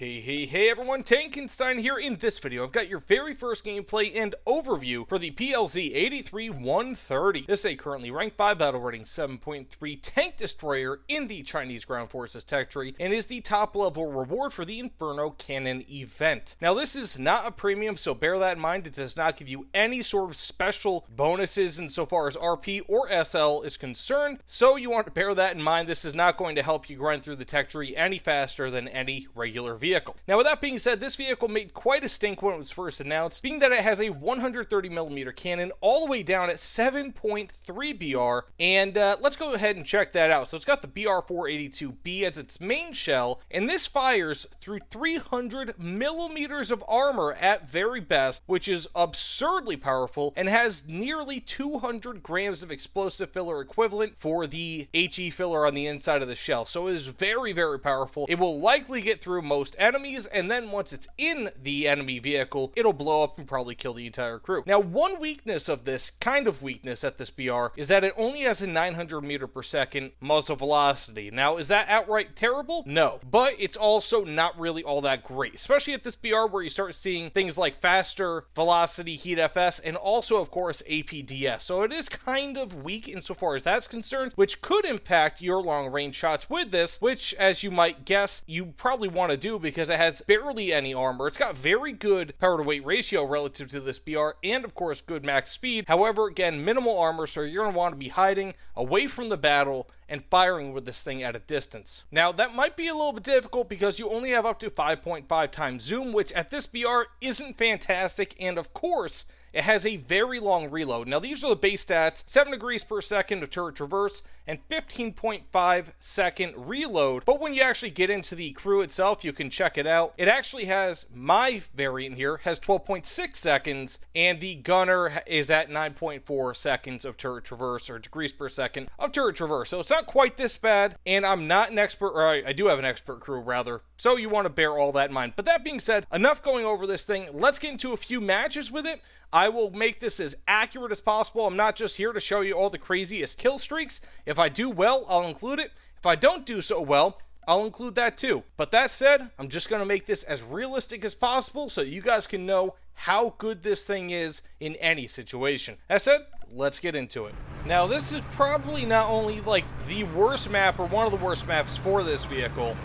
Hey everyone, Tankenstein here. In this video, I've got your very first gameplay and overview for the PLZ83-130. This is a currently rank 5 battle rating 7.3 tank destroyer in the Chinese Ground Forces tech tree, and is the top level reward for the Inferno Cannon event. Now this is not a premium, so bear that in mind. It does not give you any sort of special bonuses insofar as RP or SL is concerned, so you want to bear that in mind. This is not going to help you grind through the tech tree any faster than any regular vehicle. Now with that being said, this vehicle made quite a stink when it was first announced, being that it has a 130mm cannon all the way down at 7.3 BR, and let's go ahead and check that out. So it's got the BR482B as its main shell, and this fires through 300mm of armor at very best, which is absurdly powerful, and has nearly 200 grams of explosive filler equivalent for the HE filler on the inside of the shell. So it is very, very powerful. It will likely get through most enemies, and then once it's in the enemy vehicle, it'll blow up and probably kill the entire crew. Now, one weakness of this, kind of weakness at this BR, is that it only has a 900 meter per second muzzle velocity. Now, is that outright terrible? No, but it's also not really all that great, especially at this BR where you start seeing things like faster velocity heat FS and also, of course, APDS. So it is kind of weak insofar as that's concerned, which could impact your long range shots with this, which, as you might guess, you probably want to do because it has barely any armor. It's got very good power to weight ratio relative to this BR, and of course good max speed. However, again, minimal armor, so you're going to want to be hiding away from the battle and firing with this thing at a distance. Now that might be a little bit difficult because you only have up to 5.5 times zoom, which at this BR isn't fantastic, and of course it has a very long reload. Now these are the base stats: 7 degrees per second of turret traverse and 15.5 second reload. But when you actually get into the crew itself, you can check it out. It actually has, my variant here, has 12.6 seconds, and the gunner is at 9.4 seconds of turret traverse, or degrees per second of turret traverse. So it's not quite this bad, and I'm not an expert, or I do have an expert crew rather, so you want to bear all that in mind. But that being said, enough going over this thing. Let's get into a few matches with it. I will make this as accurate as possible. I'm not just here to show you all the craziest kill streaks. If I do well, I'll include it. If I don't do so well, I'll include that too. But that said, I'm just going to make this as realistic as possible so you guys can know how good this thing is in any situation. That said, let's get into it. Now, this is probably not only like the worst map or one of the worst maps for this vehicle,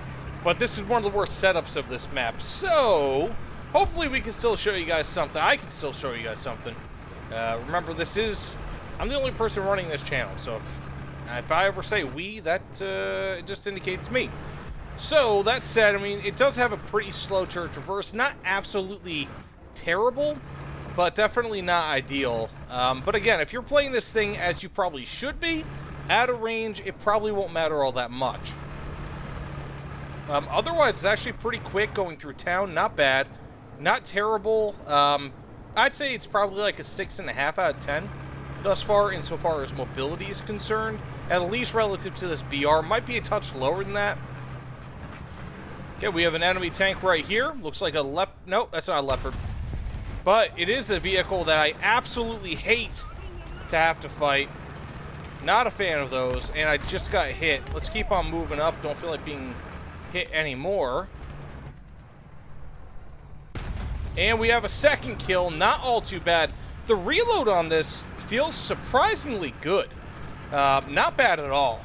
but this is one of the worst setups of this map. So hopefully we can still show you guys something. I can still show you guys something. Remember, I'm the only person running this channel, so if I ever say we, that just indicates me. So that said, I mean, it does have a pretty slow turret traverse. Not absolutely terrible, but definitely not ideal. But again, if you're playing this thing as you probably should be, at a range, it probably won't matter all that much. Otherwise, it's actually pretty quick going through town. Not bad. Not terrible. I'd say it's probably like a 6.5 out of 10 thus far insofar as mobility is concerned. At least relative to this BR. Might be a touch lower than that. Okay, we have an enemy tank right here. Looks like a nope, that's not a leopard. But it is a vehicle that I absolutely hate to have to fight. Not a fan of those, and I just got hit. Let's keep on moving up. Don't feel like being hit anymore. And we have a second kill. Not all too bad. The reload on this feels surprisingly good. Not bad at all.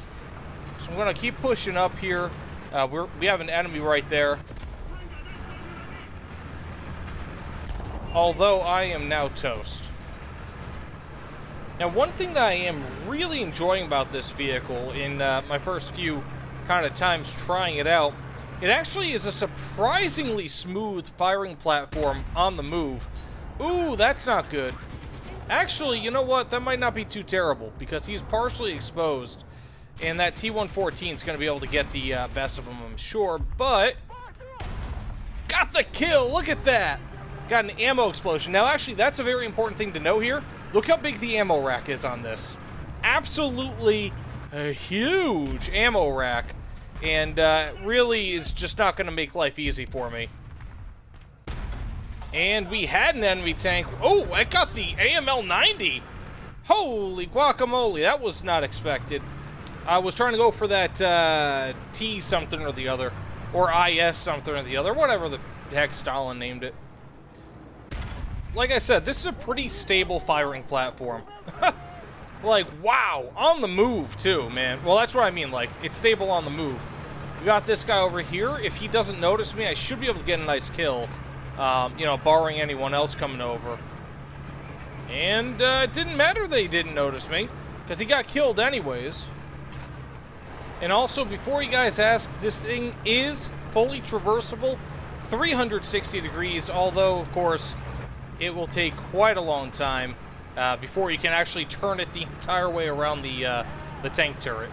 So I'm going to keep pushing up here. We have an enemy right there. Although I am now toast. Now, one thing that I am really enjoying about this vehicle in my first few kind of times trying it out, it actually is a surprisingly smooth firing platform on the move. Ooh, that's not good. Actually, you know what? That might not be too terrible because he's partially exposed, and that T-114 is going to be able to get the best of him, I'm sure. But got the kill. Look at that. Got an ammo explosion. Now, actually, that's a very important thing to know here. Look how big the ammo rack is on this. Absolutely a huge ammo rack. And really is just not going to make life easy for me. And we had an enemy tank. Oh, I got the AML-90. Holy guacamole, that was not expected. I was trying to go for that T something or the other. Or IS something or the other, whatever the heck Stalin named it. Like I said, this is a pretty stable firing platform. Like, wow, on the move too, man. Well, that's what I mean, like, it's stable on the move. We got this guy over here. If he doesn't notice me, I should be able to get a nice kill. You know, barring anyone else coming over. And it didn't matter that he didn't notice me, because he got killed anyways. And also, before you guys ask, this thing is fully traversable, 360 degrees, although, of course, it will take quite a long time before you can actually turn it the entire way around the tank turret.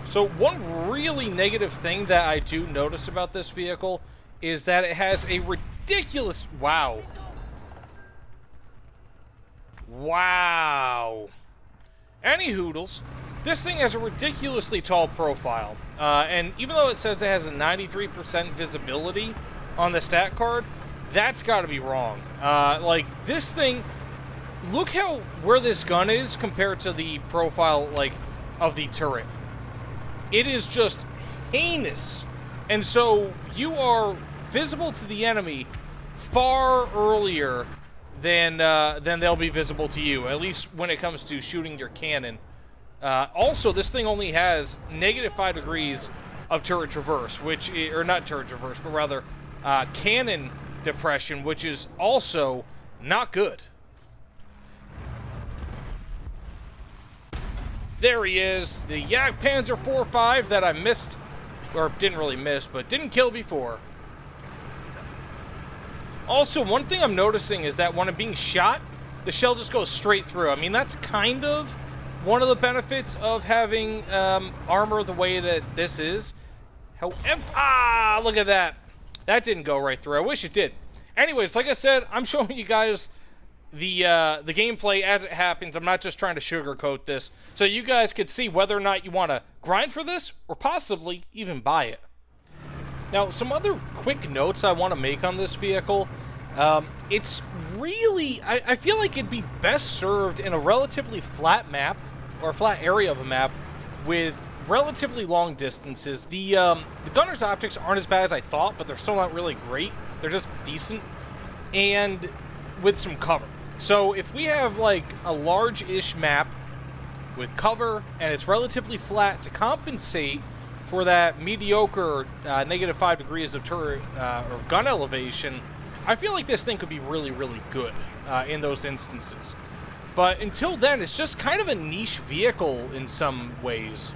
So one really negative thing that I do notice about this vehicle is that it has a ridiculous... Wow. Wow. Any hoodles, this thing has a ridiculously tall profile. And even though it says it has a 93% visibility on the stat card, that's got to be wrong. Like, this thing... Look where this gun is compared to the profile, like, of the turret. It is just heinous. And so you are visible to the enemy far earlier than they'll be visible to you, at least when it comes to shooting your cannon. Also, this thing only has -5 degrees of turret traverse, which is, or not turret traverse, but rather cannon depression, which is also not good. There he is, the Yak Panzer IV that I missed, or didn't really miss, but didn't kill before. Also, one thing I'm noticing is that when I'm being shot, the shell just goes straight through. I mean, that's kind of one of the benefits of having armor the way that this is. However, look at that. That didn't go right through. I wish it did. Anyways, like I said, I'm showing you guys the gameplay as it happens. I'm not just trying to sugarcoat this, so you guys could see whether or not you want to grind for this or possibly even buy it. Now, some other quick notes I want to make on this vehicle. It's really, I feel like it'd be best served in a relatively flat map, or a flat area of a map, with relatively long distances. The gunner's optics aren't as bad as I thought, but they're still not really great. They're just decent, and with some cover. So if we have like a large-ish map with cover and it's relatively flat to compensate for that mediocre -5 degrees of turret or gun elevation, I feel like this thing could be really, really good in those instances. But until then, it's just kind of a niche vehicle in some ways.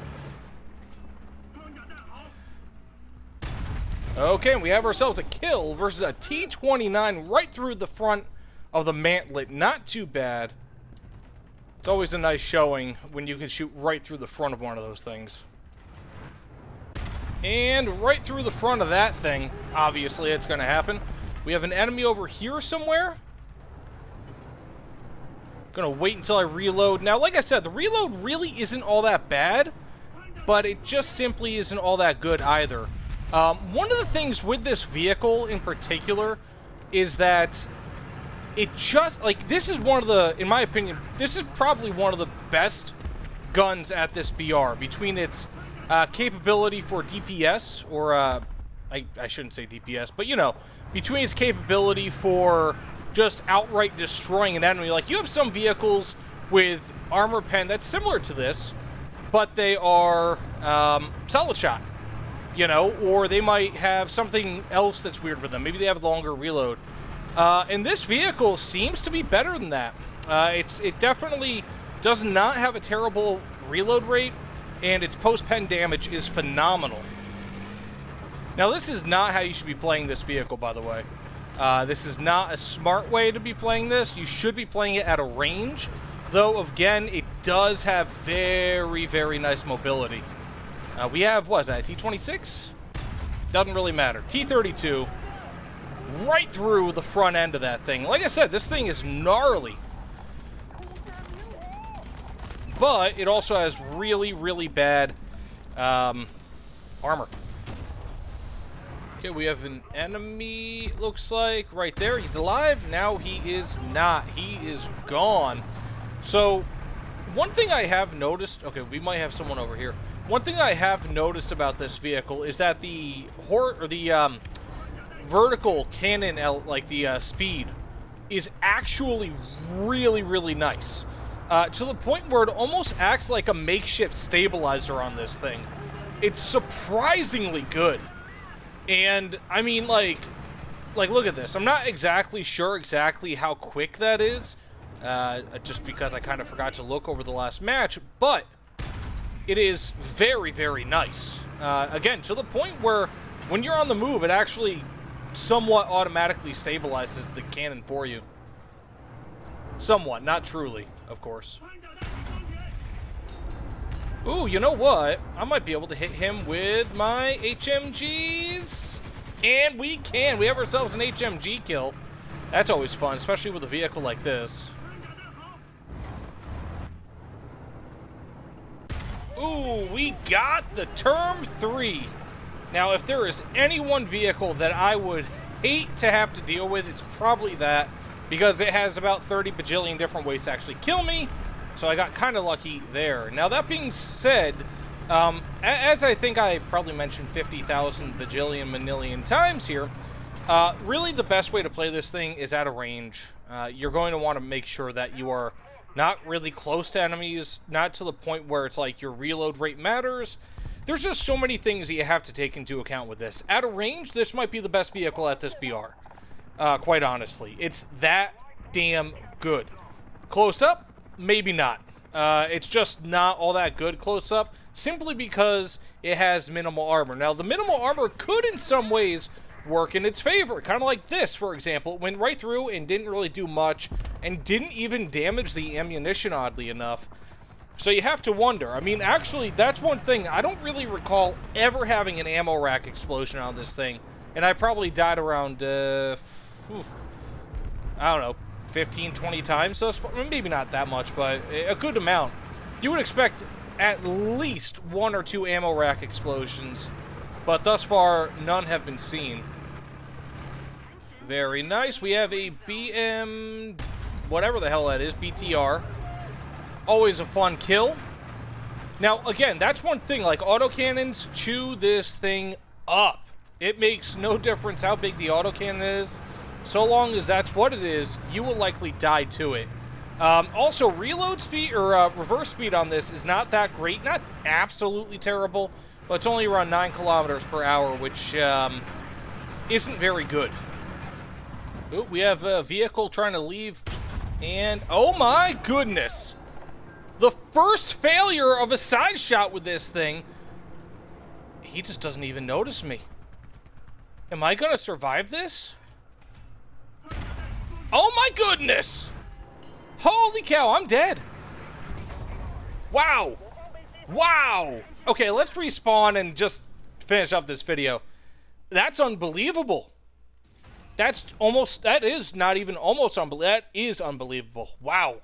Okay, we have ourselves a kill versus a T-29 right through the front of the mantlet. Not too bad. It's always a nice showing when you can shoot right through the front of one of those things. And right through the front of that thing, obviously it's going to happen. We have an enemy over here somewhere. Gonna wait until I reload. Now, like I said, the reload really isn't all that bad, but it just simply isn't all that good either. One of the things with this vehicle in particular is that it just, like, this is one of the, in my opinion, this is probably one of the best guns at this BR, between its capability for DPS, or, I shouldn't say DPS, but, you know, between its capability for just outright destroying an enemy. Like, you have some vehicles with armor pen that's similar to this, but they are solid shot, you know, or they might have something else that's weird with them. Maybe they have longer reload. And this vehicle seems to be better than that. It definitely does not have a terrible reload rate, and its post-pen damage is phenomenal. Now, this is not how you should be playing this vehicle, by the way. This is not a smart way to be playing this. You should be playing it at a range, though, again, it does have very, very nice mobility. We have, what is that, a T-26? Doesn't really matter. T-32, right through the front end of that thing. Like I said, this thing is gnarly. But it also has really, really bad armor. Okay, we have an enemy, looks like, right there. He's alive. Now he is not. He is gone. So, one thing I have noticed... Okay, we might have someone over here. one thing I have noticed about this vehicle is that the vertical cannon, like the speed, is actually really, really nice. To the point where it almost acts like a makeshift stabilizer on this thing. It's surprisingly good. And, I mean, like, look at this. I'm not exactly sure exactly how quick that is, just because I kind of forgot to look over the last match, but it is very, very nice. Again, to the point where when you're on the move, it actually somewhat automatically stabilizes the cannon for you. Somewhat, not truly, of course. Ooh, you know what? I might be able to hit him with my HMGs. And we can. We have ourselves an HMG kill. That's always fun, especially with a vehicle like this. Ooh, we got the Term 3. Now, if there is any one vehicle that I would hate to have to deal with, it's probably that. Because it has about 30 bajillion different ways to actually kill me. So I got kind of lucky there. Now, that being said, as I think I probably mentioned 50,000 bajillion manillion times here, really the best way to play this thing is at a range. You're going to want to make sure that you are not really close to enemies, not to the point where it's like your reload rate matters. There's just so many things that you have to take into account with this. At a range, this might be the best vehicle at this BR. Quite honestly. It's that damn good. Close up? Maybe not. It's just not all that good close up, simply because it has minimal armor. Now, the minimal armor could in some ways work in its favor. Kind of like this, for example. It went right through and didn't really do much, and didn't even damage the ammunition, oddly enough. So you have to wonder. I mean, actually, that's one thing. I don't really recall ever having an ammo rack explosion on this thing. And I probably died around, I don't know, 15, 20 times. So it's, maybe not that much, but a good amount. You would expect at least 1 or 2 ammo rack explosions. But thus far, none have been seen. Very nice. We have a BM, whatever the hell that is, BTR. Always a fun kill. Now, again, that's one thing. Like, autocannons chew this thing up. It makes no difference how big the autocannon is. So long as that's what it is, you will likely die to it. Also, reload speed, or reverse speed on this is not that great. Not absolutely terrible, but it's only around 9 kilometers per hour, which isn't very good. Ooh, we have a vehicle trying to leave, and oh my goodness! The first failure of a side shot with this thing. He just doesn't even notice me. Am I gonna survive this? Oh my goodness! Holy cow, I'm dead. Wow. Wow. Okay, let's respawn and just finish up this video. That's unbelievable. That is not even almost unbelievable. That is unbelievable. Wow.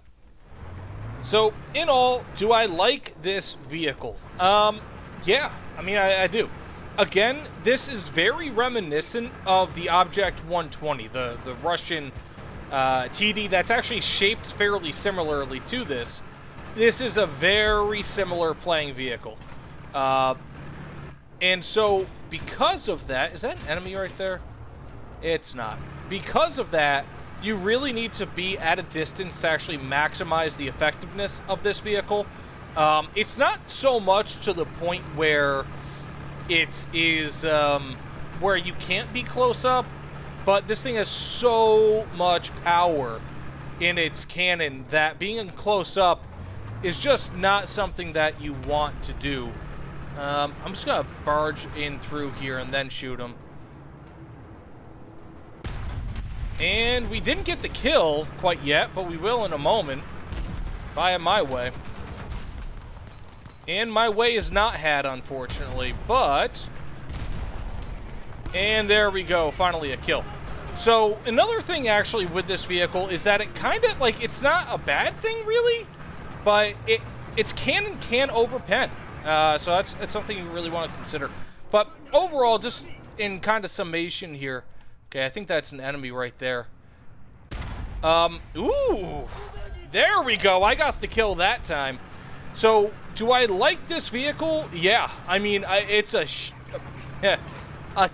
So, in all, do I like this vehicle? Yeah, I mean, I do. Again, this is very reminiscent of the Object 120, the Russian TD that's actually shaped fairly similarly to this. This is a very similar playing vehicle. And so, because of that, is that an enemy right there? It's not. Because of that, you really need to be at a distance to actually maximize the effectiveness of this vehicle. It's not so much to the point where it is where you can't be close up, but this thing has so much power in its cannon that being close up is just not something that you want to do. I'm just gonna barge in through here and then shoot him. And we didn't get the kill quite yet, but we will in a moment. Via my way. And my way is not had, unfortunately, but... And there we go, finally a kill. So, another thing actually with this vehicle is that it kind of, like, it's not a bad thing, really, but its cannon can overpen. So that's something you really want to consider. But overall, just in kind of summation here, okay, I think that's an enemy right there. Ooh, there we go. I got the kill that time. So, do I like this vehicle? Yeah. I mean, it's a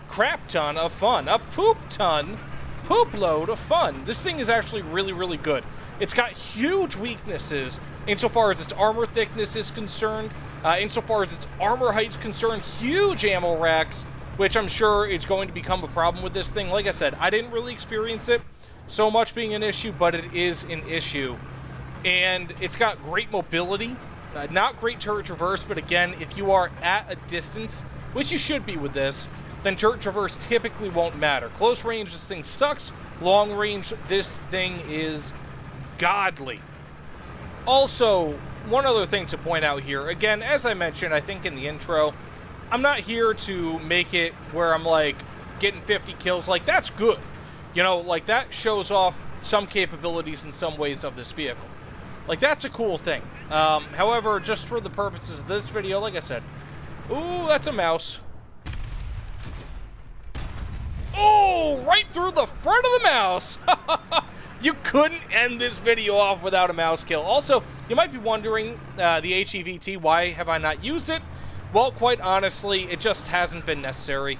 crap ton of fun. A poop load of fun. This thing is actually really, really good. It's got huge weaknesses insofar as its armor thickness is concerned. Insofar as its armor height's concerned, huge ammo racks, which I'm sure is going to become a problem with this thing. Like I said, I didn't really experience it so much being an issue, but it is an issue. And it's got great mobility. Not great turret traverse, but again, if you are at a distance, which you should be with this, then turret traverse typically won't matter. Close range, this thing sucks. Long range, this thing is godly. Also, one other thing to point out here, again, as I mentioned, I think in the intro, I'm not here to make it where I'm like getting 50 kills. Like, that's good. You know, like that shows off some capabilities in some ways of this vehicle. Like, that's a cool thing. However, just for the purposes of this video, like I said, ooh, that's a mouse. Oh, right through the front of the mouse. You couldn't end this video off without a mouse kill. Also, you might be wondering, the HEVT, why have I not used it? Well, quite honestly, it just hasn't been necessary.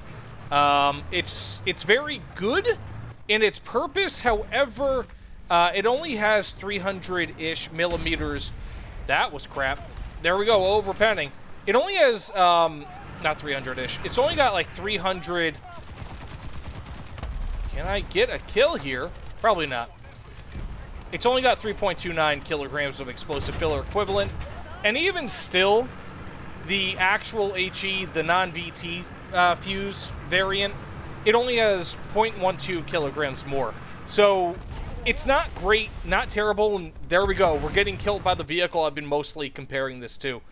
It's very good in its purpose. However, it only has 300-ish millimeters. That was crap. There we go, overpenning. It only has, not 300-ish. It's only got like 300. Can I get a kill here? Probably not. It's only got 3.29 kilograms of explosive filler equivalent. And even still, the actual HE, the non-VT fuse variant, it only has 0.12 kilograms more. So it's not great, not terrible, and there we go. We're getting killed by the vehicle I've been mostly comparing this to.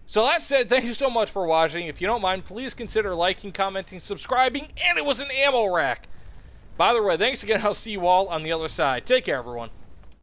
So that said, thank you so much for watching. If you don't mind, please consider liking, commenting, subscribing, and it was an ammo rack. By the way, thanks again. I'll see you all on the other side. Take care, everyone.